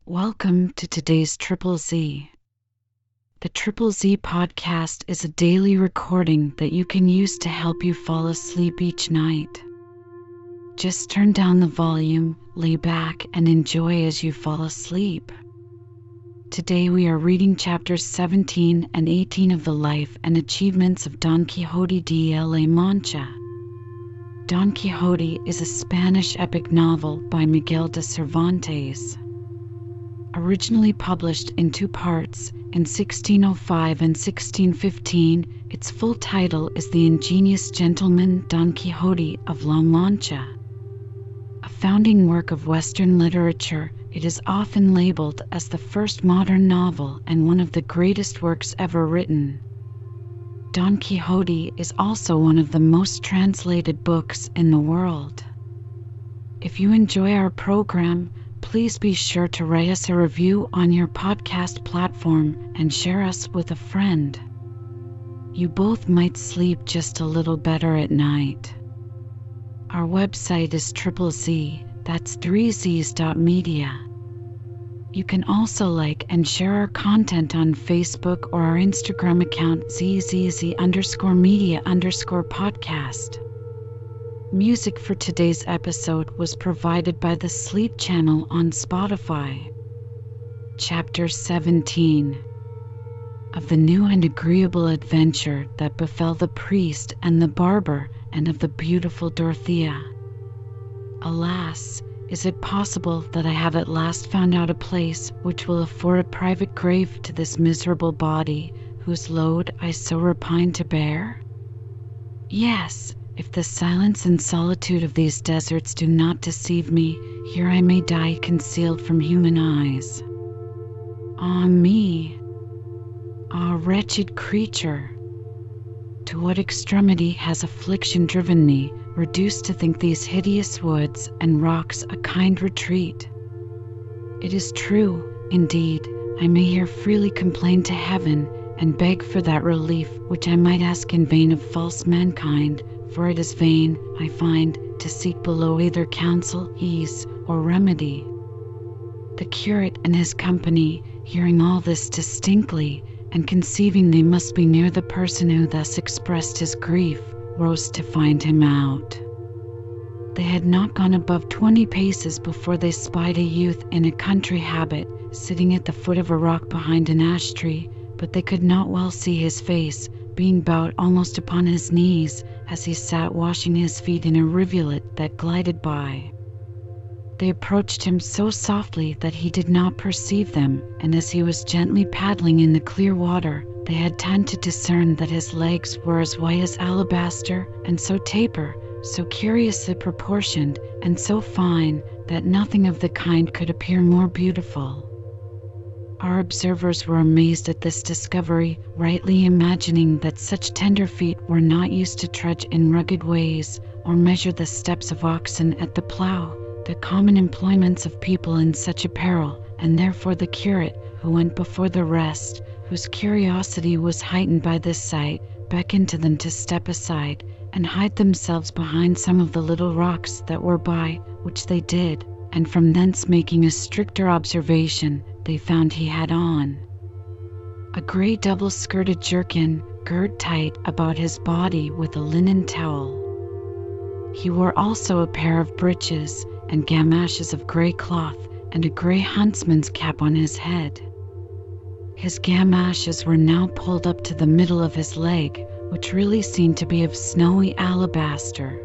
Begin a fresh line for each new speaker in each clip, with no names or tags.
Welcome to today's Triple Z. The Triple Z podcast is a daily recording that you can use to help you fall asleep each night. Just turn down the volume, lay back, and enjoy as you fall asleep. Today we are reading chapters 17 and 18 of the life and achievements of Don Quixote de la Mancha. Don Quixote is a Spanish epic novel by Miguel de Cervantes. Originally published in two parts, in 1605 and 1615, its full title is The Ingenious Gentleman Don Quixote of La Mancha. A founding work of Western literature, it is often labeled as the first modern novel and one of the greatest works ever written. Don Quixote is also one of the most translated books in the world. If you enjoy our program, please be sure to write us a review on your podcast platform and share us with a friend. You both might sleep just a little better at night. Our website is Triple Z, that's 3zs.media. You can also like and share our content on Facebook or our Instagram account zzz_media_podcast. Music for today's episode was provided by the Sleep channel on Spotify. Chapter 17 of the new and agreeable adventure that befell the priest and the barber and of the beautiful Dorothea. Alas, is it possible that I have at last found out a place which will afford a private grave to this miserable body, whose load I so repine to bear? Yes, if the silence and solitude of these deserts do not deceive me, here I may die concealed from human eyes. Ah me! Ah, wretched creature! To what extremity has affliction driven thee, reduced to think these hideous woods and rocks a kind retreat? It is true, indeed, I may here freely complain to heaven, and beg for that relief which I might ask in vain of false mankind, for it is vain, I find, to seek below either counsel, ease, or remedy. The curate and his company, hearing all this distinctly, and conceiving they must be near the person who thus expressed his grief, rose to find him out. They had not gone above 20 paces before they spied a youth in a country habit, sitting at the foot of a rock behind an ash tree, but they could not well see his face, being bowed almost upon his knees, as he sat washing his feet in a rivulet that glided by. They approached him so softly that he did not perceive them, and as he was gently paddling in the clear water, they had time to discern that his legs were as white as alabaster, and so taper, so curiously proportioned, and so fine, that nothing of the kind could appear more beautiful. Our observers were amazed at this discovery, rightly imagining that such tender feet were not used to trudge in rugged ways, or measure the steps of oxen at the plough, the common employments of people in such apparel, and therefore the curate, who went before the rest, whose curiosity was heightened by this sight, beckoned to them to step aside, and hide themselves behind some of the little rocks that were by, which they did, and from thence making a stricter observation, they found he had on a grey double-skirted jerkin, girt tight about his body with a linen towel. He wore also a pair of breeches and gamashes of grey cloth, and a grey huntsman's cap on his head. His gamashes were now pulled up to the middle of his leg, which really seemed to be of snowy alabaster.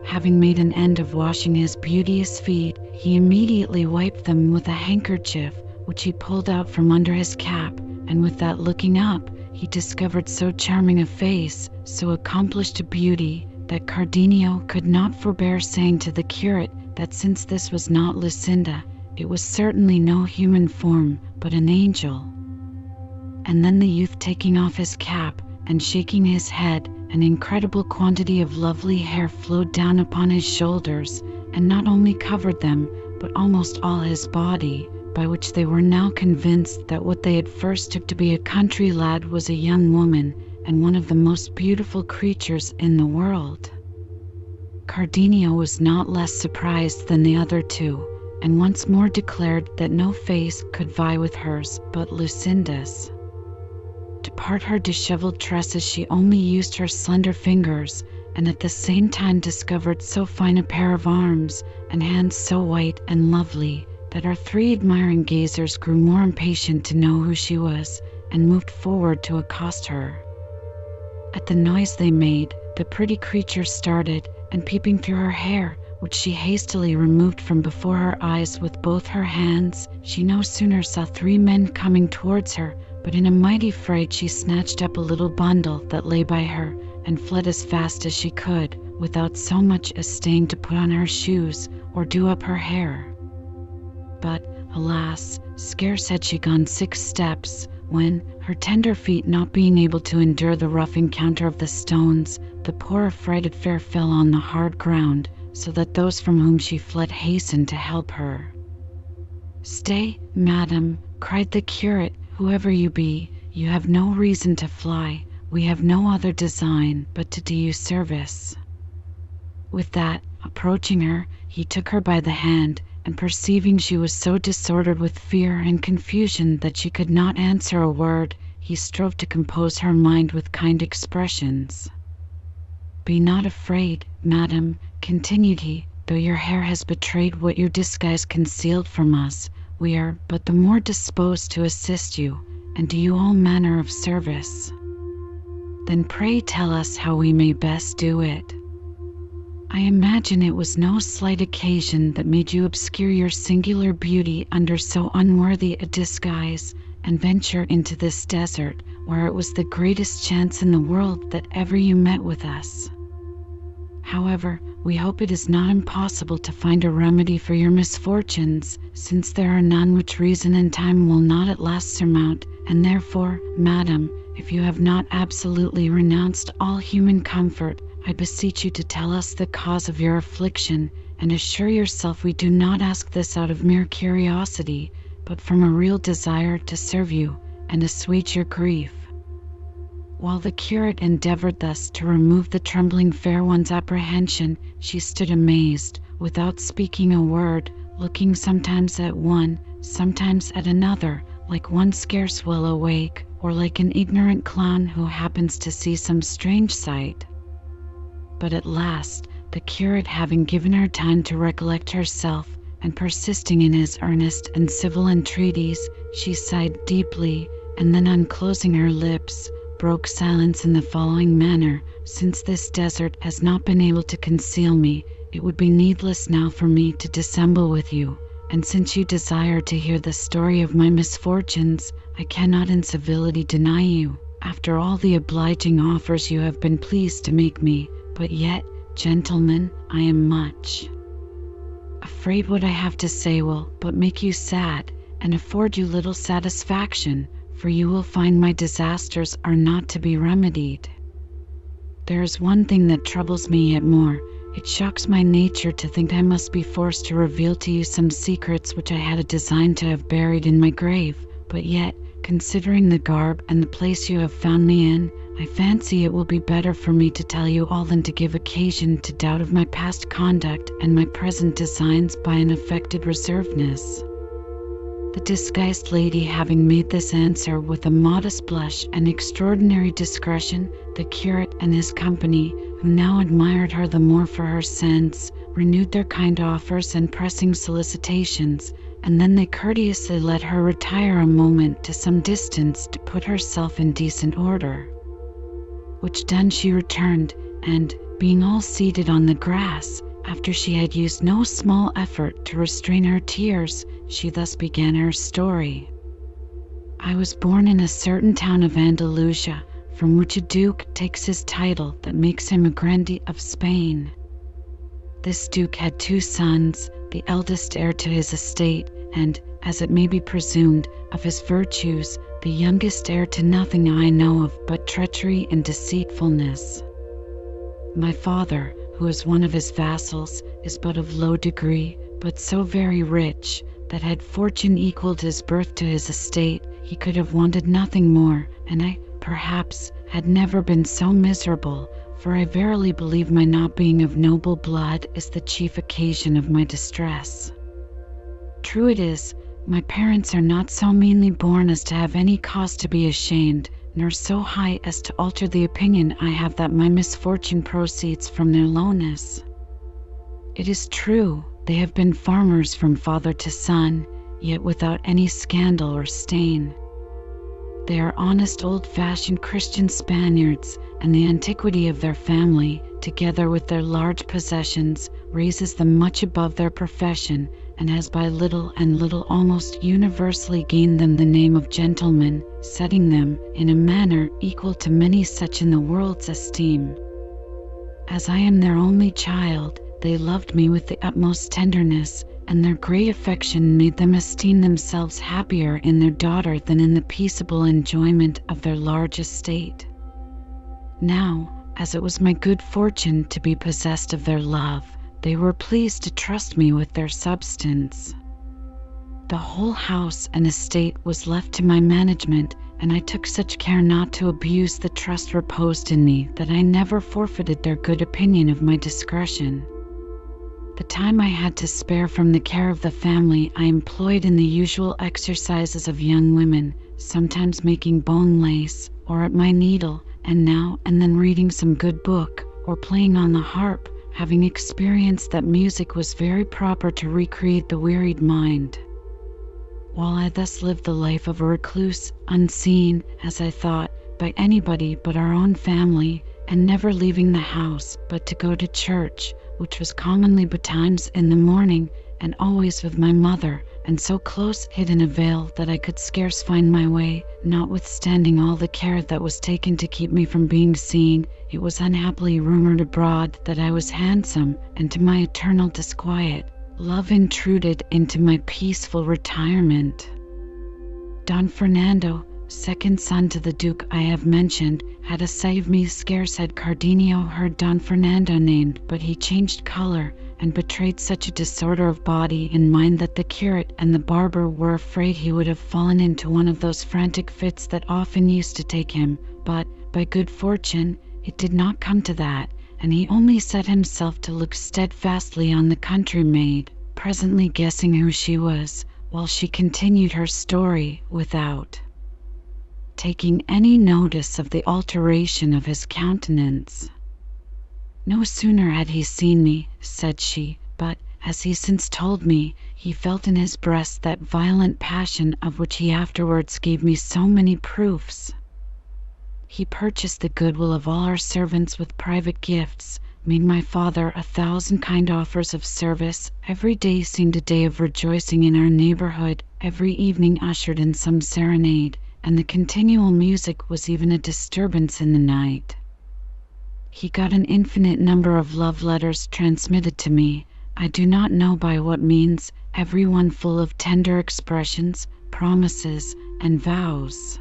Having made an end of washing his beauteous feet, he immediately wiped them with a handkerchief, which he pulled out from under his cap, and with that looking up, he discovered so charming a face, so accomplished a beauty, that Cardenio could not forbear saying to the curate that since this was not Lucinda, it was certainly no human form, but an angel. And then the youth, taking off his cap, and shaking his head, an incredible quantity of lovely hair flowed down upon his shoulders, and not only covered them, but almost all his body, by which they were now convinced that what they at first took to be a country lad was a young woman, and one of the most beautiful creatures in the world. Cardenio was not less surprised than the other two, and once more declared that no face could vie with hers but Lucinda's. To part her disheveled tresses she only used her slender fingers, and at the same time discovered so fine a pair of arms and hands so white and lovely that our three admiring gazers grew more impatient to know who she was and moved forward to accost her. At the noise they made, the pretty creature started, and peeping through her hair, which she hastily removed from before her eyes with both her hands, she no sooner saw three men coming towards her, but in a mighty fright she snatched up a little bundle that lay by her, and fled as fast as she could, without so much as staying to put on her shoes or do up her hair. But, alas, scarce had she gone 6 steps, when, her tender feet not being able to endure the rough encounter of the stones, the poor affrighted fair fell on the hard ground, so that those from whom she fled hastened to help her. "Stay, madam," cried the curate, "whoever you be, you have no reason to fly. We have no other design but to do you service." With that, approaching her, he took her by the hand, and perceiving she was so disordered with fear and confusion that she could not answer a word, he strove to compose her mind with kind expressions. "Be not afraid, madam," continued he, "though your hair has betrayed what your disguise concealed from us. We are but the more disposed to assist you, and do you all manner of service." "Then pray tell us how we may best do it." "I imagine it was no slight occasion that made you obscure your singular beauty under so unworthy a disguise, and venture into this desert, where it was the greatest chance in the world that ever you met with us. However, we hope it is not impossible to find a remedy for your misfortunes, since there are none which reason and time will not at last surmount, and therefore, madam, if you have not absolutely renounced all human comfort, I beseech you to tell us the cause of your affliction, and assure yourself we do not ask this out of mere curiosity, but from a real desire to serve you and assuage your grief." While the curate endeavored thus to remove the trembling fair one's apprehension, she stood amazed, without speaking a word, looking sometimes at one, sometimes at another, like one scarce well awake, or like an ignorant clown who happens to see some strange sight. But at last, the curate having given her time to recollect herself, and persisting in his earnest and civil entreaties, she sighed deeply, and then unclosing her lips, broke silence in the following manner: "Since this desert has not been able to conceal me, it would be needless now for me to dissemble with you, and since you desire to hear the story of my misfortunes, I cannot in civility deny you, after all the obliging offers you have been pleased to make me. But yet, gentlemen, I am much afraid what I have to say will but make you sad, and afford you little satisfaction, for you will find my disasters are not to be remedied. There is one thing that troubles me yet more. It shocks my nature to think I must be forced to reveal to you some secrets which I had a design to have buried in my grave, but yet, considering the garb and the place you have found me in, I fancy it will be better for me to tell you all than to give occasion to doubt of my past conduct and my present designs by an affected reservedness." The disguised lady having made this answer with a modest blush and extraordinary discretion, the curate and his company, who now admired her the more for her sense, renewed their kind offers and pressing solicitations, and then they courteously let her retire a moment to some distance to put herself in decent order. Which done, she returned, and, being all seated on the grass, after she had used no small effort to restrain her tears, she thus began her story. "I was born in a certain town of Andalusia, from which a duke takes his title that makes him a grandee of Spain. This duke had 2 sons, the eldest heir to his estate, and, as it may be presumed, of his virtues, the youngest heir to nothing I know of but treachery and deceitfulness. My father, who is one of his vassals, is but of low degree, but so very rich, that had fortune equalled his birth to his estate, he could have wanted nothing more, and I, perhaps, had never been so miserable, for I verily believe my not being of noble blood is the chief occasion of my distress. True it is, my parents are not so meanly born as to have any cause to be ashamed, nor so high as to alter the opinion I have that my misfortune proceeds from their lowness. It is true, they have been farmers from father to son, yet without any scandal or stain. They are honest old-fashioned Christian Spaniards, and the antiquity of their family, together with their large possessions, raises them much above their profession, and has by little and little almost universally gained them the name of gentlemen, setting them, in a manner, equal to many such in the world's esteem. As I am their only child, they loved me with the utmost tenderness, and their great affection made them esteem themselves happier in their daughter than in the peaceable enjoyment of their large estate. Now, as it was my good fortune to be possessed of their love, they were pleased to trust me with their substance. The whole house and estate was left to my management, and I took such care not to abuse the trust reposed in me that I never forfeited their good opinion of my discretion. The time I had to spare from the care of the family I employed in the usual exercises of young women, sometimes making bone lace, or at my needle, and now and then reading some good book, or playing on the harp, having experienced that music was very proper to recreate the wearied mind. While I thus lived the life of a recluse, unseen, as I thought, by anybody but our own family, and never leaving the house but to go to church, which was commonly betimes in the morning, and always with my mother, and so close hid in a veil that I could scarce find my way, notwithstanding all the care that was taken to keep me from being seen. It was unhappily rumored abroad that I was handsome, and to my eternal disquiet, love intruded into my peaceful retirement. Don Fernando, second son to the Duke I have mentioned, had a sight of me. Scarce had Cardenio heard Don Fernando named, but he changed color, and betrayed such a disorder of body and mind that the curate and the barber were afraid he would have fallen into one of those frantic fits that often used to take him, but, by good fortune, it did not come to that, and he only set himself to look steadfastly on the country maid, presently guessing who she was, while she continued her story, without taking any notice of the alteration of his countenance. No sooner had he seen me, said she, but, as he since told me, he felt in his breast that violent passion of which he afterwards gave me so many proofs. He purchased the goodwill of all our servants with private gifts, made my father 1,000 kind offers of service. Every day seemed a day of rejoicing in our neighborhood, every evening ushered in some serenade, and the continual music was even a disturbance in the night. He got an infinite number of love letters transmitted to me, I do not know by what means, every one full of tender expressions, promises, and vows.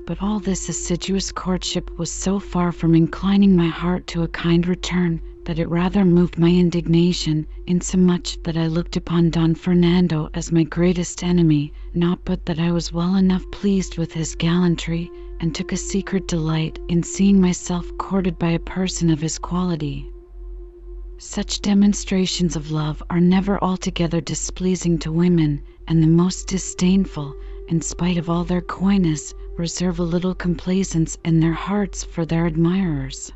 But all this assiduous courtship was so far from inclining my heart to a kind return, that it rather moved my indignation, insomuch that I looked upon Don Fernando as my greatest enemy, not but that I was well enough pleased with his gallantry, and took a secret delight in seeing myself courted by a person of his quality. Such demonstrations of love are never altogether displeasing to women, and the most disdainful, in spite of all their coyness, reserve a little complaisance in their hearts for their admirers.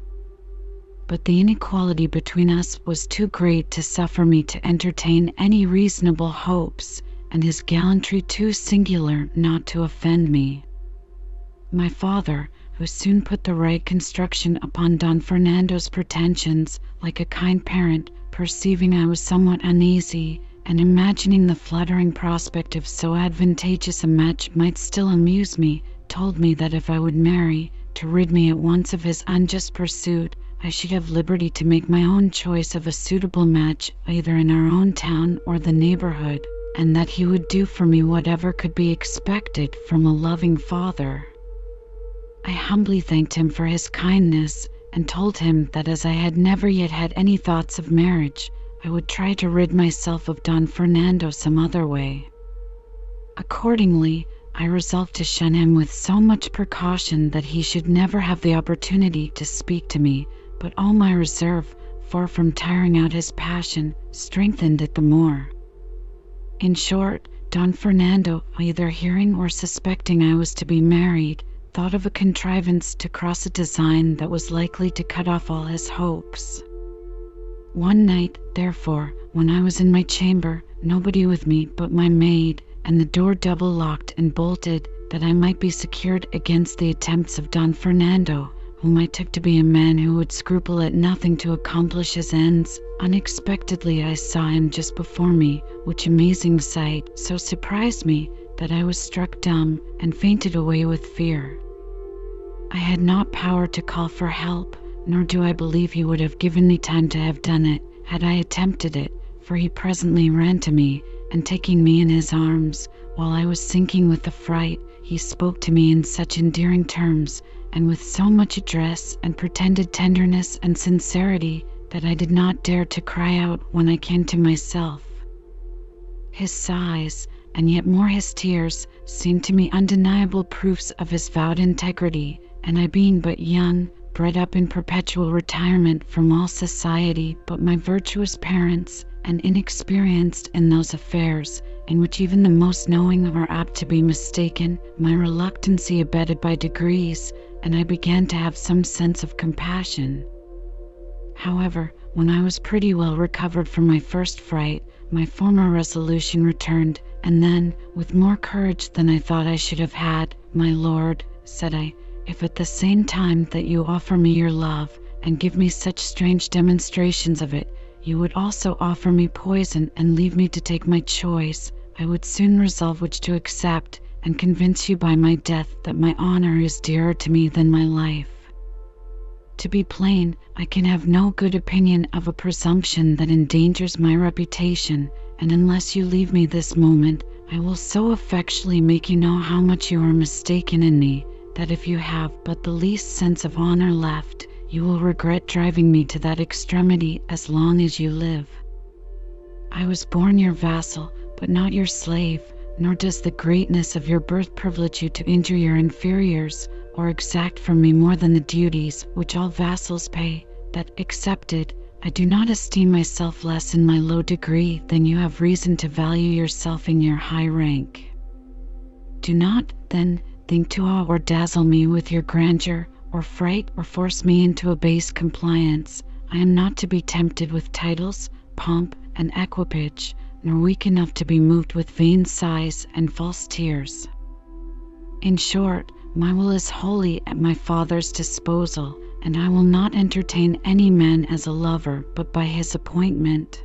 But the inequality between us was too great to suffer me to entertain any reasonable hopes, and his gallantry too singular not to offend me. My father, who soon put the right construction upon Don Fernando's pretensions, like a kind parent, perceiving I was somewhat uneasy, and imagining the flattering prospect of so advantageous a match might still amuse me, told me that if I would marry, to rid me at once of his unjust pursuit, I should have liberty to make my own choice of a suitable match either in our own town or the neighborhood, and that he would do for me whatever could be expected from a loving father. I humbly thanked him for his kindness, and told him that as I had never yet had any thoughts of marriage, I would try to rid myself of Don Fernando some other way. Accordingly, I resolved to shun him with so much precaution that he should never have the opportunity to speak to me, but all my reserve, far from tiring out his passion, strengthened it the more. In short, Don Fernando, either hearing or suspecting I was to be married, thought of a contrivance to cross a design that was likely to cut off all his hopes. One night, therefore, when I was in my chamber, nobody with me but my maid, and the door double locked and bolted, that I might be secured against the attempts of Don Fernando, whom I took to be a man who would scruple at nothing to accomplish his ends, unexpectedly I saw him just before me, which amazing sight so surprised me that I was struck dumb and fainted away with fear. I had not power to call for help, nor do I believe he would have given me time to have done it, had I attempted it, for he presently ran to me, and taking me in his arms, while I was sinking with affright, he spoke to me in such endearing terms, and with so much address and pretended tenderness and sincerity, that I did not dare to cry out when I came to myself. His sighs, and yet more his tears, seemed to me undeniable proofs of his vowed integrity, and I being but young, bred up in perpetual retirement from all society but my virtuous parents, and inexperienced in those affairs in which even the most knowing are apt to be mistaken, my reluctancy abated by degrees, and I began to have some sense of compassion. However, when I was pretty well recovered from my first fright, my former resolution returned, and then, with more courage than I thought I should have had, "My lord," said I, "if at the same time that you offer me your love, and give me such strange demonstrations of it, you would also offer me poison and leave me to take my choice, I would soon resolve which to accept, and convince you by my death that my honor is dearer to me than my life. To be plain, I can have no good opinion of a presumption that endangers my reputation, and unless you leave me this moment, I will so effectually make you know how much you are mistaken in me, that if you have but the least sense of honor left, you will regret driving me to that extremity as long as you live. I was born your vassal, but not your slave, nor does the greatness of your birth privilege you to injure your inferiors, or exact from me more than the duties which all vassals pay. That accepted, I do not esteem myself less in my low degree than you have reason to value yourself in your high rank. Do not, then, think to awe or dazzle me with your grandeur, or fright or force me into a base compliance. I am not to be tempted with titles, pomp, and equipage, nor weak enough to be moved with vain sighs and false tears. In short, my will is wholly at my Father's disposal, and I will not entertain any man as a lover but by his appointment."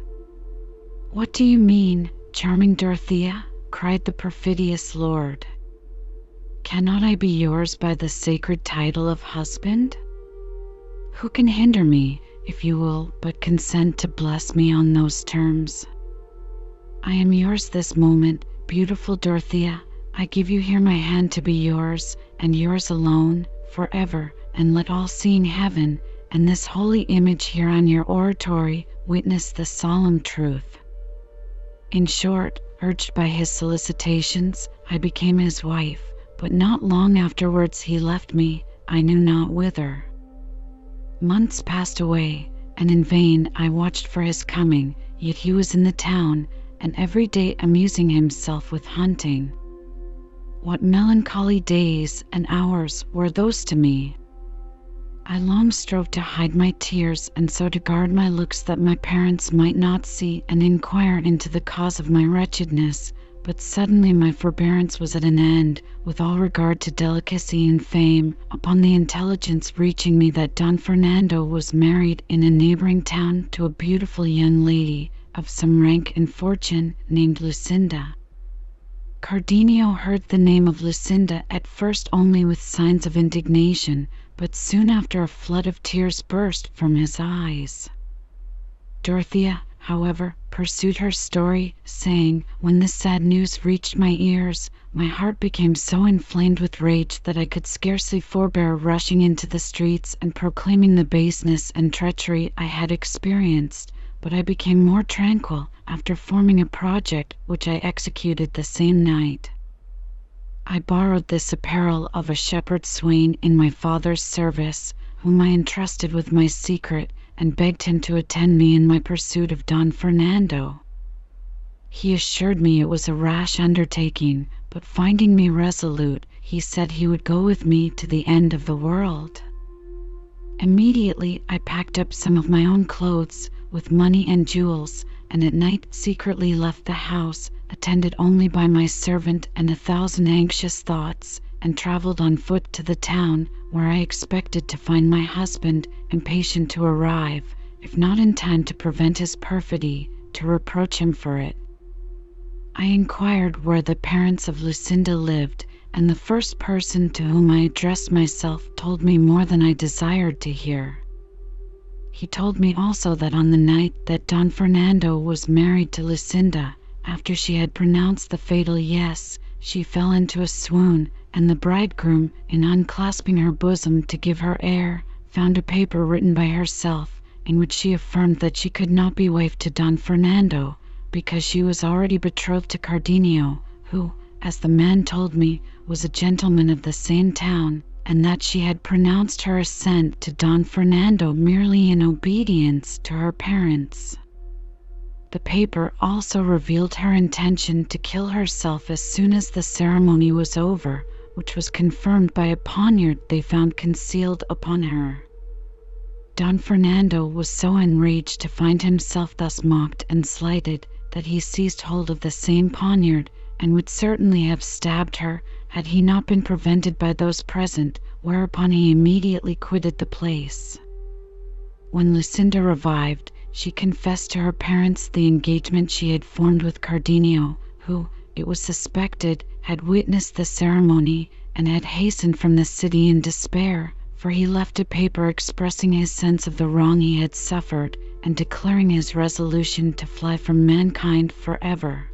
"What do you mean, charming Dorothea?" cried the perfidious lord. "Cannot I be yours by the sacred title of husband? Who can hinder me, if you will but consent to bless me on those terms? I am yours this moment, beautiful Dorothea. I give you here my hand to be yours, and yours alone, forever, and let all seeing heaven, and this holy image here on your oratory, witness the solemn truth." In short, urged by his solicitations, I became his wife, but not long afterwards he left me, I knew not whither. Months passed away, and in vain I watched for his coming, yet he was in the town, and every day amusing himself with hunting. What melancholy days and hours were those to me! I long strove to hide my tears, and so to guard my looks that my parents might not see and inquire into the cause of my wretchedness, but suddenly my forbearance was at an end, with all regard to delicacy and fame, upon the intelligence reaching me that Don Fernando was married in a neighboring town to a beautiful young lady of some rank and fortune, named Lucinda. Cardenio heard the name of Lucinda at first only with signs of indignation, but soon after a flood of tears burst from his eyes. Dorothea, however, pursued her story, saying, "When this sad news reached my ears, my heart became so inflamed with rage that I could scarcely forbear rushing into the streets and proclaiming the baseness and treachery I had experienced, but I became more tranquil after forming a project which I executed the same night. I borrowed this apparel of a shepherd swain in my father's service, whom I entrusted with my secret, and begged him to attend me in my pursuit of Don Fernando. He assured me it was a rash undertaking, but finding me resolute, he said he would go with me to the end of the world. Immediately, I packed up some of my own clothes with money and jewels, and at night secretly left the house, attended only by my servant and 1,000 anxious thoughts, and traveled on foot to the town, where I expected to find my husband, impatient to arrive, if not in time to prevent his perfidy, to reproach him for it. I inquired where the parents of Lucinda lived, and the first person to whom I addressed myself told me more than I desired to hear. He told me also that on the night that Don Fernando was married to Lucinda, after she had pronounced the fatal yes, she fell into a swoon, and the bridegroom, in unclasping her bosom to give her air, found a paper written by herself, in which she affirmed that she could not be wife to Don Fernando, because she was already betrothed to Cardenio, who, as the man told me, was a gentleman of the same town, and that she had pronounced her assent to Don Fernando merely in obedience to her parents. The paper also revealed her intention to kill herself as soon as the ceremony was over, which was confirmed by a poniard they found concealed upon her. Don Fernando was so enraged to find himself thus mocked and slighted that he seized hold of the same poniard, and would certainly have stabbed her had he not been prevented by those present, whereupon he immediately quitted the place. When Lucinda revived, she confessed to her parents the engagement she had formed with Cardenio, who, it was suspected, had witnessed the ceremony, and had hastened from the city in despair, for he left a paper expressing his sense of the wrong he had suffered, and declaring his resolution to fly from mankind forever.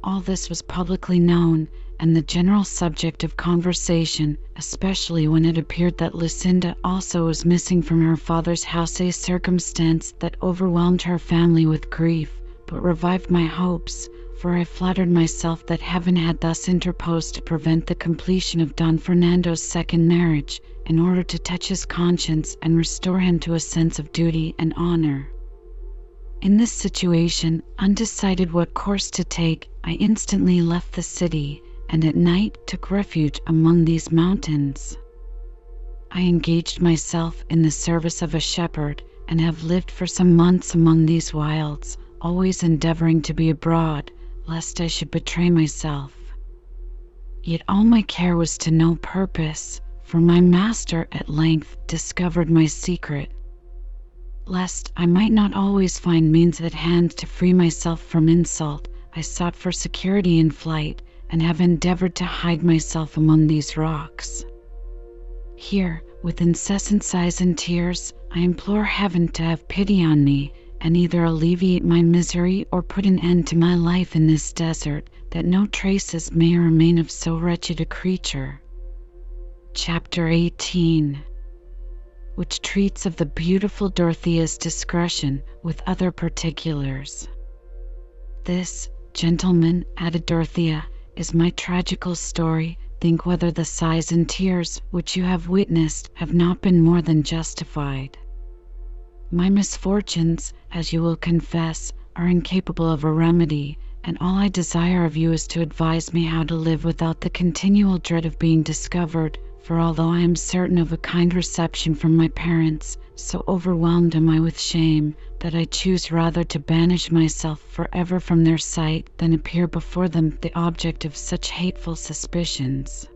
All this was publicly known, and the general subject of conversation, especially when it appeared that Lucinda also was missing from her father's house, a circumstance that overwhelmed her family with grief, but revived my hopes, for I flattered myself that Heaven had thus interposed to prevent the completion of Don Fernando's second marriage, in order to touch his conscience and restore him to a sense of duty and honor. In this situation, undecided what course to take, I instantly left the city, and at night took refuge among these mountains. I engaged myself in the service of a shepherd, and have lived for some months among these wilds, always endeavoring to be abroad, lest I should betray myself. Yet all my care was to no purpose, for my master at length discovered my secret. Lest I might not always find means at hand to free myself from insult, I sought for security in flight, and have endeavored to hide myself among these rocks. Here, with incessant sighs and tears, I implore Heaven to have pity on me, and either alleviate my misery or put an end to my life in this desert, that no traces may remain of so wretched a creature. Chapter 18, which treats of the beautiful Dorothea's discretion, with other particulars. This, gentlemen, added Dorothea, is my tragical story. Think whether the sighs and tears which you have witnessed have not been more than justified. My misfortunes, as you will confess, are incapable of a remedy, and all I desire of you is to advise me how to live without the continual dread of being discovered, for although I am certain of a kind reception from my parents, so overwhelmed am I with shame, that I choose rather to banish myself forever from their sight than appear before them the object of such hateful suspicions.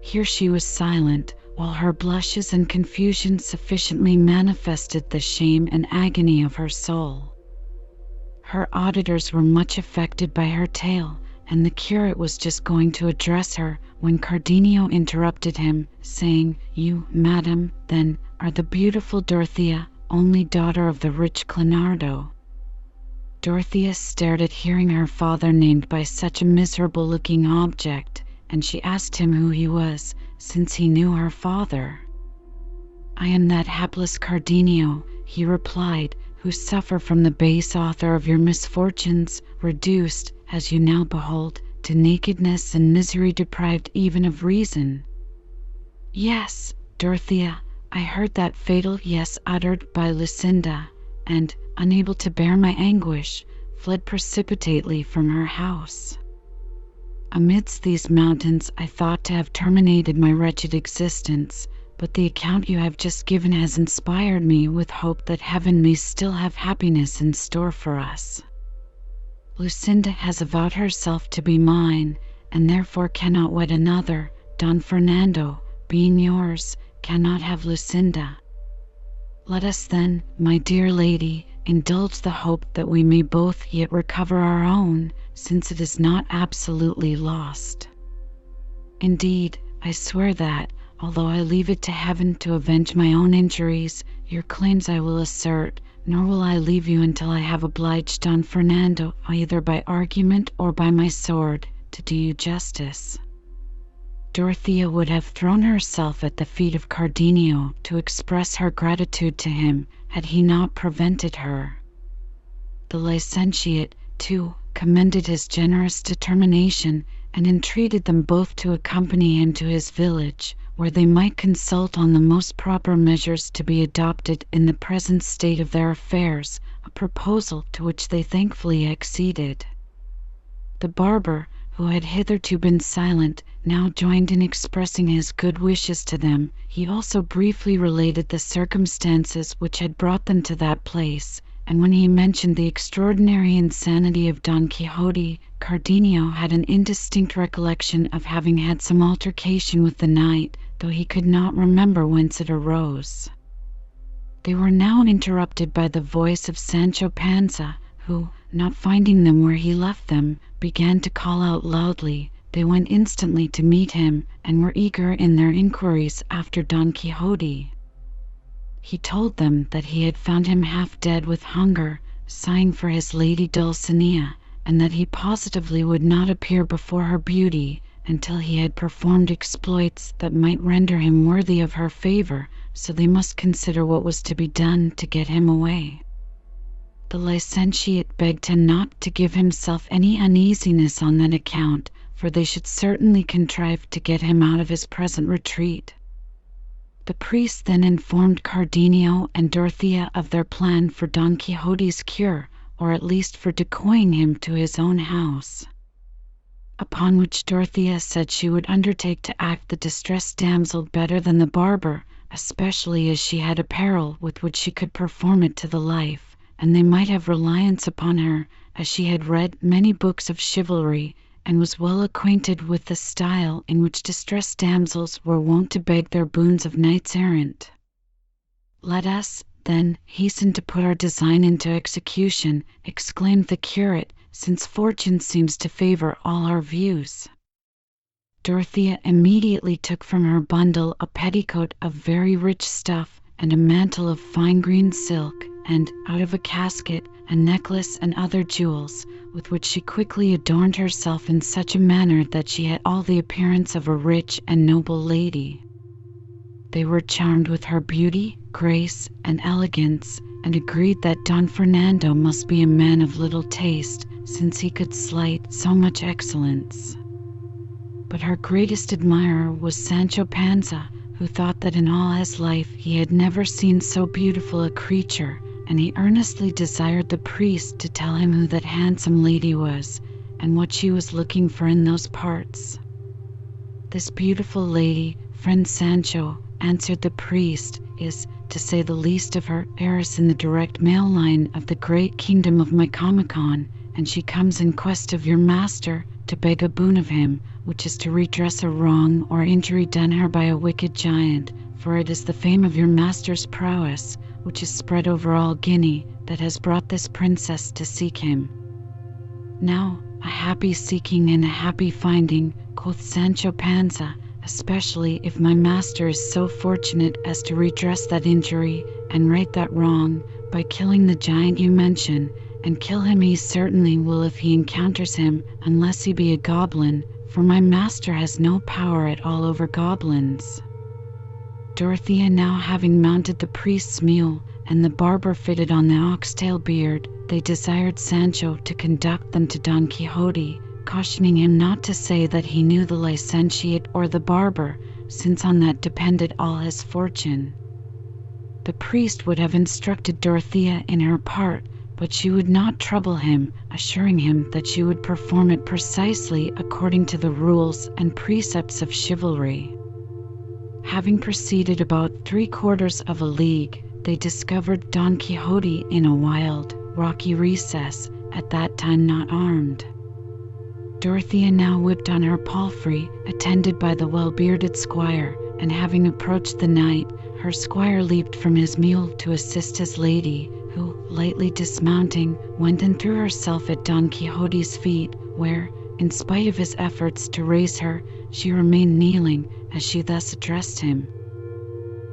Here she was silent, while her blushes and confusion sufficiently manifested the shame and agony of her soul. Her auditors were much affected by her tale, and the curate was just going to address her, when Cardenio interrupted him, saying, "You, madam, then, are the beautiful Dorothea, only daughter of the rich Clenardo." Dorothea stared at hearing her father named by such a miserable-looking object, and she asked him who he was, since he knew her father. "I am that hapless Cardenio," he replied, "who suffer from the base author of your misfortunes, reduced, as you now behold, to nakedness and misery, deprived even of reason." "Yes, Dorothea, I heard that fatal yes uttered by Lucinda, and, unable to bear my anguish, fled precipitately from her house. Amidst these mountains I thought to have terminated my wretched existence, but the account you have just given has inspired me with hope that heaven may still have happiness in store for us. Lucinda has avowed herself to be mine, and therefore cannot wed another. Don Fernando, being yours, cannot have Lucinda. Let us then, my dear lady, indulge the hope that we may both yet recover our own, since it is not absolutely lost. Indeed, I swear that, although I leave it to heaven to avenge my own injuries, your claims I will assert, nor will I leave you until I have obliged Don Fernando, either by argument or by my sword, to do you justice. Dorothea would have thrown herself at the feet of Cardenio to express her gratitude to him, had he not prevented her. The licentiate, too, commended his generous determination, and entreated them both to accompany him to his village, where they might consult on the most proper measures to be adopted in the present state of their affairs, a proposal to which they thankfully acceded. The barber, who had hitherto been silent, now joined in expressing his good wishes to them. He also briefly related the circumstances which had brought them to that place, and when he mentioned the extraordinary insanity of Don Quixote, Cardenio had an indistinct recollection of having had some altercation with the knight, though he could not remember whence it arose. They were now interrupted by the voice of Sancho Panza, who, not finding them where he left them, began to call out loudly. They went instantly to meet him, and were eager in their inquiries after Don Quixote. He told them that he had found him half dead with hunger, sighing for his lady Dulcinea, and that he positively would not appear before her beauty until he had performed exploits that might render him worthy of her favor, so they must consider what was to be done to get him away. The licentiate begged him not to give himself any uneasiness on that account, for they should certainly contrive to get him out of his present retreat. The priest then informed Cardenio and Dorothea of their plan for Don Quixote's cure, or at least for decoying him to his own house. Upon which Dorothea said she would undertake to act the distressed damsel better than the barber, especially as she had apparel with which she could perform it to the life, and they might have reliance upon her, as she had read many books of chivalry, and was well acquainted with the style in which distressed damsels were wont to beg their boons of knights errant. "Let us, then, hasten to put our design into execution," exclaimed the curate, "since fortune seems to favor all our views." Dorothea immediately took from her bundle a petticoat of very rich stuff, and a mantle of fine green silk, and, out of a casket, a necklace and other jewels, with which she quickly adorned herself in such a manner that she had all the appearance of a rich and noble lady. They were charmed with her beauty, grace, and elegance, and agreed that Don Fernando must be a man of little taste, since he could slight so much excellence. But her greatest admirer was Sancho Panza, who thought that in all his life he had never seen so beautiful a creature, and he earnestly desired the priest to tell him who that handsome lady was, and what she was looking for in those parts. "This beautiful lady, friend Sancho," answered the priest, "is, to say the least of her, heiress in the direct male line of the great kingdom of Micomicon, and she comes in quest of your master, to beg a boon of him, which is to redress a wrong or injury done her by a wicked giant, for it is the fame of your master's prowess, which is spread over all Guinea, that has brought this princess to seek him." "Now, a happy seeking and a happy finding," quoth Sancho Panza, "especially if my master is so fortunate as to redress that injury and right that wrong by killing the giant you mention, and kill him he certainly will if he encounters him, unless he be a goblin, for my master has no power at all over goblins." Dorothea now having mounted the priest's mule, and the barber fitted on the oxtail beard, they desired Sancho to conduct them to Don Quixote, cautioning him not to say that he knew the licentiate or the barber, since on that depended all his fortune. The priest would have instructed Dorothea in her part, but she would not trouble him, assuring him that she would perform it precisely according to the rules and precepts of chivalry. Having proceeded about 3/4 of a league, they discovered Don Quixote in a wild, rocky recess, at that time not armed. Dorothea now whipped on her palfrey, attended by the well-bearded squire, and having approached the knight, her squire leaped from his mule to assist his lady, who, lightly dismounting, went and threw herself at Don Quixote's feet, where, in spite of his efforts to raise her, she remained kneeling, as she thus addressed him.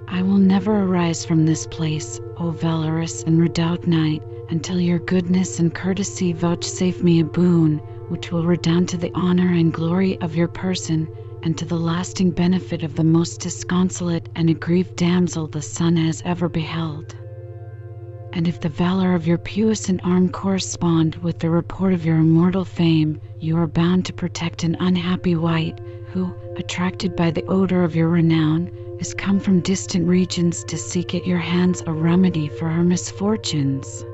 "I will never arise from this place, O valorous and redoubt knight, until your goodness and courtesy vouchsafe me a boon, which will redound to the honor and glory of your person, and to the lasting benefit of the most disconsolate and aggrieved damsel the sun has ever beheld. And if the valor of your puissant arm correspond with the report of your immortal fame, you are bound to protect an unhappy wight, who, attracted by the odor of your renown, is come from distant regions to seek at your hands a remedy for her misfortunes."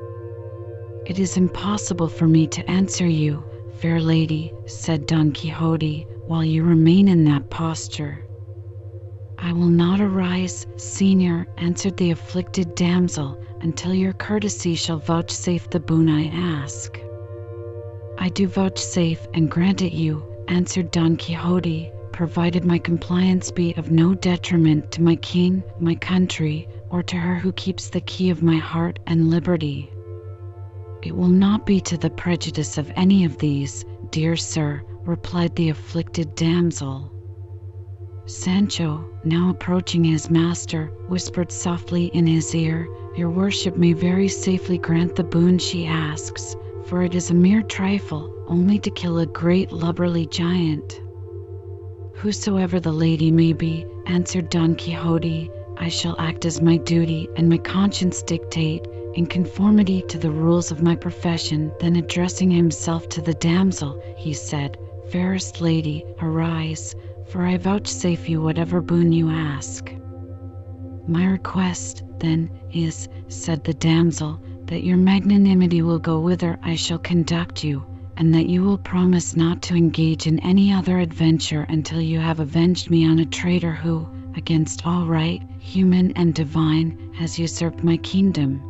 "It is impossible for me to answer you, fair lady," said Don Quixote, "while you remain in that posture." "I will not arise, señor," answered the afflicted damsel, "until your courtesy shall vouchsafe the boon I ask." "I do vouchsafe and grant it you," answered Don Quixote, "provided my compliance be of no detriment to my king, my country, or to her who keeps the key of my heart and liberty." "It will not be to the prejudice of any of these, dear sir," replied the afflicted damsel. Sancho, now approaching his master, whispered softly in his ear, "Your worship may very safely grant the boon she asks, for it is a mere trifle, only to kill a great lubberly giant." "Whosoever the lady may be," answered Don Quixote, "I shall act as my duty and my conscience dictate, in conformity to the rules of my profession." Then addressing himself to the damsel, he said, "Fairest lady, arise, for I vouchsafe you whatever boon you ask." "My request, then, is," said the damsel, "that your magnanimity will go whither I shall conduct you, and that you will promise not to engage in any other adventure until you have avenged me on a traitor who, against all right, human and divine, has usurped my kingdom."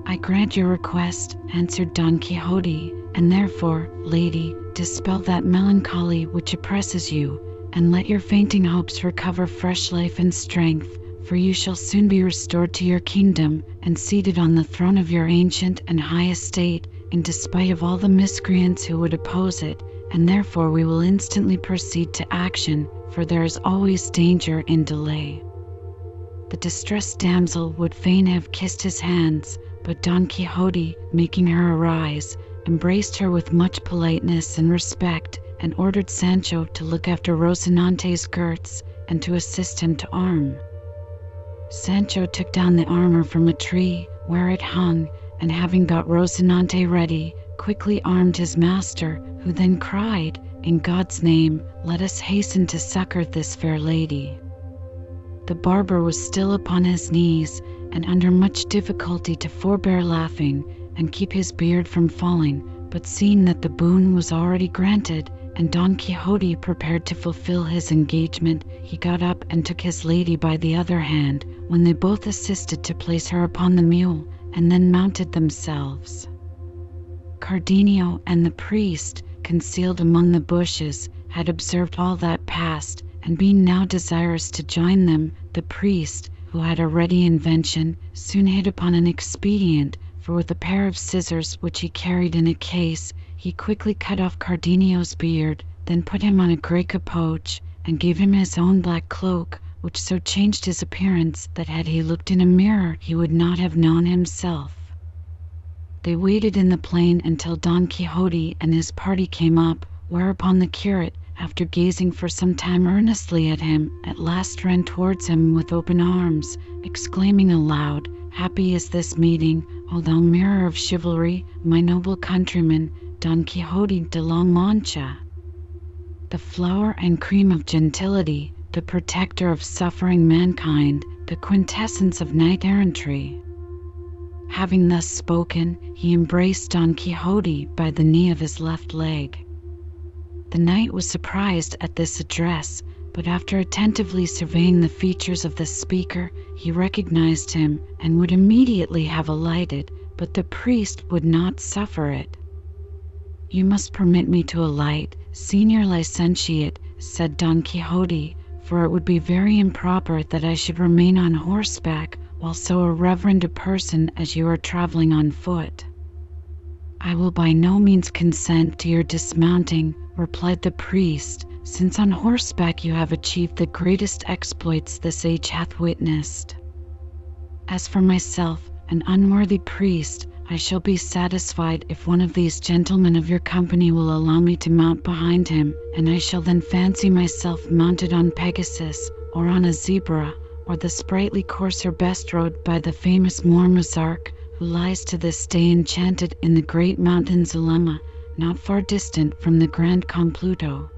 "I grant your request," answered Don Quixote, "and therefore, lady, dispel that melancholy which oppresses you, and let your fainting hopes recover fresh life and strength, for you shall soon be restored to your kingdom, and seated on the throne of your ancient and high estate, in despite of all the miscreants who would oppose it, and therefore we will instantly proceed to action, for there is always danger in delay." The distressed damsel would fain have kissed his hands, but Don Quixote, making her arise, embraced her with much politeness and respect, and ordered Sancho to look after Rocinante's girths, and to assist him to arm. Sancho took down the armor from a tree, where it hung, and having got Rocinante ready, quickly armed his master, who then cried, "In God's name, let us hasten to succor this fair lady." The barber was still upon his knees, and under much difficulty to forbear laughing, and keep his beard from falling, but seeing that the boon was already granted, and Don Quixote prepared to fulfill his engagement, he got up and took his lady by the other hand, when they both assisted to place her upon the mule, and then mounted themselves. Cardenio and the priest, concealed among the bushes, had observed all that passed, and being now desirous to join them, the priest, who had a ready invention, soon hit upon an expedient, for with a pair of scissors which he carried in a case, he quickly cut off Cardenio's beard, then put him on a grey capote, and gave him his own black cloak, which so changed his appearance that had he looked in a mirror he would not have known himself. They waited in the plain until Don Quixote and his party came up, whereupon the curate, after gazing for some time earnestly at him, at last ran towards him with open arms, exclaiming aloud, "Happy is this meeting, O thou mirror of chivalry, my noble countryman, Don Quixote de la Mancha! The flower and cream of gentility, the protector of suffering mankind, the quintessence of knight-errantry. Having thus spoken, he embraced Don Quixote by the knee of his left leg. The knight was surprised at this address, but after attentively surveying the features of the speaker, he recognized him and would immediately have alighted, but the priest would not suffer it. "You must permit me to alight, Señor Licentiate," said Don Quixote, "for it would be very improper that I should remain on horseback while so irreverend a person as you are traveling on foot." "I will by no means consent to your dismounting," replied the priest, "since on horseback you have achieved the greatest exploits this age hath witnessed. As for myself, an unworthy priest, I shall be satisfied if one of these gentlemen of your company will allow me to mount behind him, and I shall then fancy myself mounted on Pegasus, or on a zebra, or the sprightly courser best rode by the famous Moor Mazark, who lies to this day enchanted in the great mountain Zulema, not far distant from the Grand Compluto."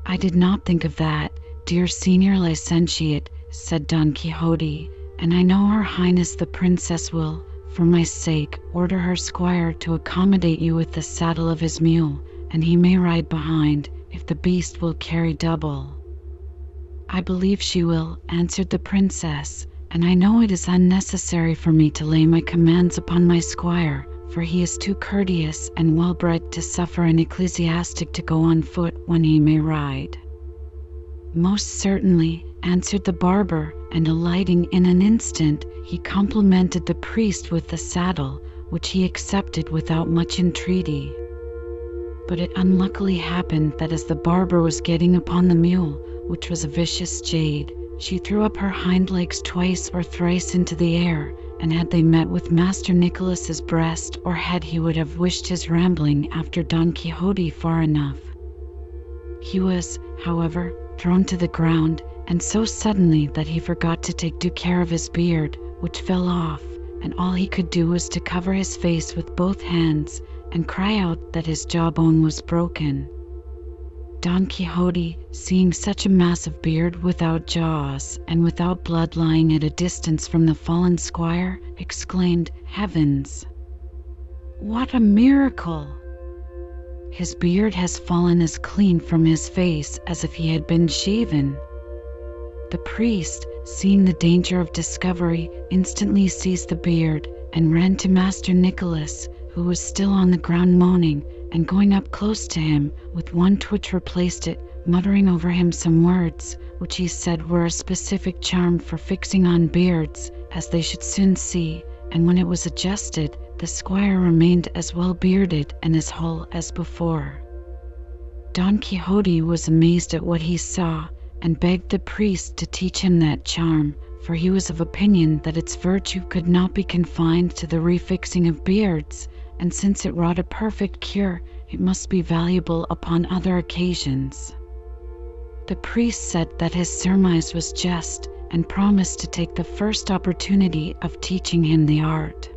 "I did not think of that, dear Señor Licentiate," said Don Quixote, "and I know her Highness the Princess will, for my sake, order her squire to accommodate you with the saddle of his mule, and he may ride behind, if the beast will carry double." "I believe she will," answered the princess, "and I know it is unnecessary for me to lay my commands upon my squire, for he is too courteous and well-bred to suffer an ecclesiastic to go on foot when he may ride." "Most certainly," answered the barber, and alighting in an instant, he complimented the priest with the saddle, which he accepted without much entreaty. But it unluckily happened that as the barber was getting upon the mule, which was a vicious jade, she threw up her hind legs twice or thrice into the air, and had they met with Master Nicholas's breast or head, he would have wished his rambling after Don Quixote far enough. He was, however, thrown to the ground, and so suddenly that he forgot to take due care of his beard, which fell off, and all he could do was to cover his face with both hands and cry out that his jawbone was broken. Don Quixote, seeing such a mass of beard without jaws and without blood lying at a distance from the fallen squire, exclaimed, "Heavens! What a miracle! His beard has fallen as clean from his face as if he had been shaven." The priest, seeing the danger of discovery, instantly seized the beard and ran to Master Nicholas, who was still on the ground moaning, and going up close to him, with one twitch replaced it, muttering over him some words, which he said were a specific charm for fixing on beards, as they should soon see, and when it was adjusted, the squire remained as well bearded and as whole as before. Don Quixote was amazed at what he saw, and begged the priest to teach him that charm, for he was of opinion that its virtue could not be confined to the refixing of beards, and since it wrought a perfect cure, it must be valuable upon other occasions. The priest said that his surmise was just, and promised to take the first opportunity of teaching him the art.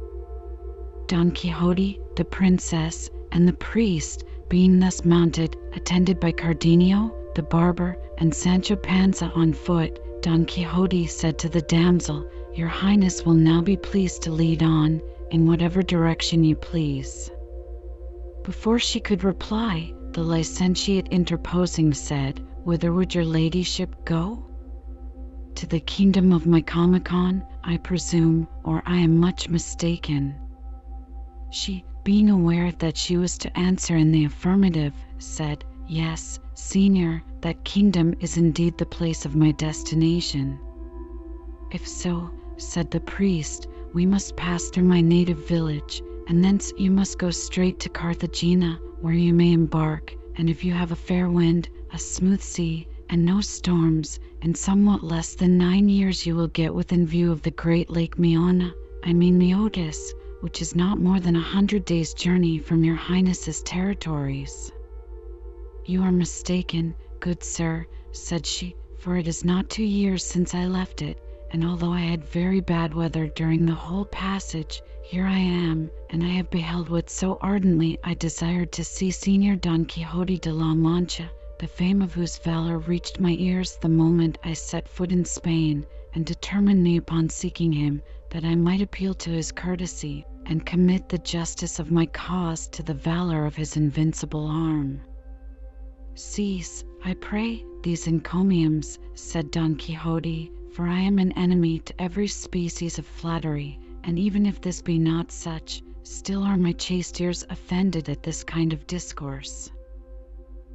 Don Quixote, the princess, and the priest, being thus mounted, attended by Cardenio, the barber, and Sancho Panza on foot, Don Quixote said to the damsel, "Your Highness will now be pleased to lead on, in whatever direction you please." Before she could reply, the licentiate interposing said, "Whither would your ladyship go?" "To the kingdom of Micomicon, I presume, or I am much mistaken." She, being aware that she was to answer in the affirmative, said, "Yes, Señor, that kingdom is indeed the place of my destination." "If so," said the priest, "we must pass through my native village, and thence you must go straight to Carthagena, where you may embark, and if you have a fair wind, a smooth sea, and no storms, in somewhat less than 9 years you will get within view of the great Lake Meotis, which is not more than 100 days' journey from your Highness's territories." "You are mistaken, good sir," said she, "for it is not 2 years since I left it, and although I had very bad weather during the whole passage, here I am, and I have beheld what so ardently I desired to see Señor Don Quixote de la Mancha, the fame of whose valor reached my ears the moment I set foot in Spain, and determined me upon seeking him, that I might appeal to his courtesy and commit the justice of my cause to the valor of his invincible arm. Cease, I pray, these encomiums, said Don Quixote, for I am an enemy to every species of flattery, and even if this be not such, still are my chaste ears offended at this kind of discourse.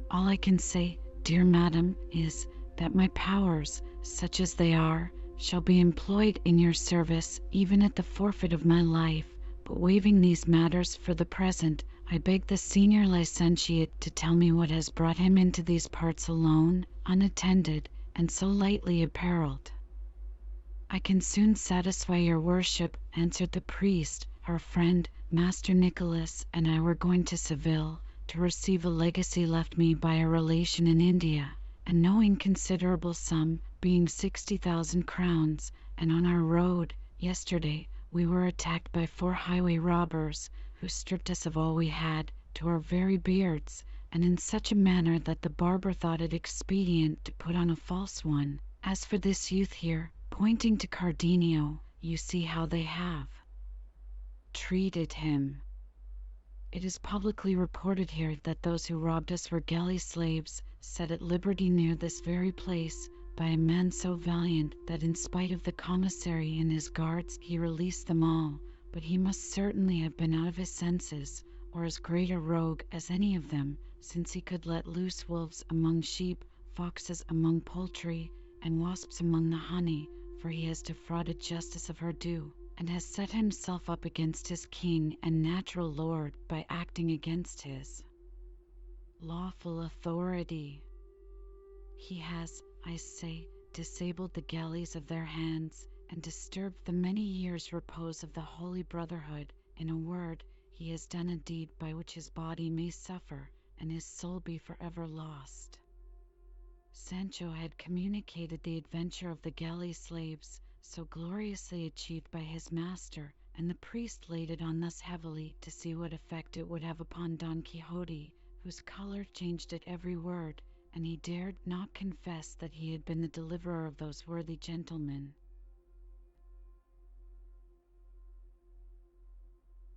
All I can say, dear madam, is, that my powers, such as they are, shall be employed in your service, even at the forfeit of my life. But waiving these matters for the present, I beg the senior licentiate to tell me what has brought him into these parts alone, unattended, and so lightly apparelled. I can soon satisfy your worship, answered the priest. Our friend, Master Nicholas, and I were going to Seville to receive a legacy left me by a relation in India, and no inconsiderable sum, being 60,000 crowns, and on our road, yesterday, we were attacked by 4 highway robbers, who stripped us of all we had, to our very beards, and in such a manner that the barber thought it expedient to put on a false one. As for this youth here, pointing to Cardenio, you see how they have treated him. It is publicly reported here that those who robbed us were galley slaves, set at liberty near this very place by a man so valiant that in spite of the commissary and his guards he released them all. But he must certainly have been out of his senses, or as great a rogue as any of them, since he could let loose wolves among sheep, foxes among poultry, and wasps among the honey, for he has defrauded justice of her due, and has set himself up against his king and natural lord by acting against his lawful authority. He has, I say, disabled the galleys of their hands, and disturbed the many years' repose of the Holy Brotherhood. In a word, he has done a deed by which his body may suffer, and his soul be forever lost. Sancho had communicated the adventure of the galley slaves, so gloriously achieved by his master, and the priest laid it on thus heavily to see what effect it would have upon Don Quixote, whose colour changed at every word, and he dared not confess that he had been the deliverer of those worthy gentlemen.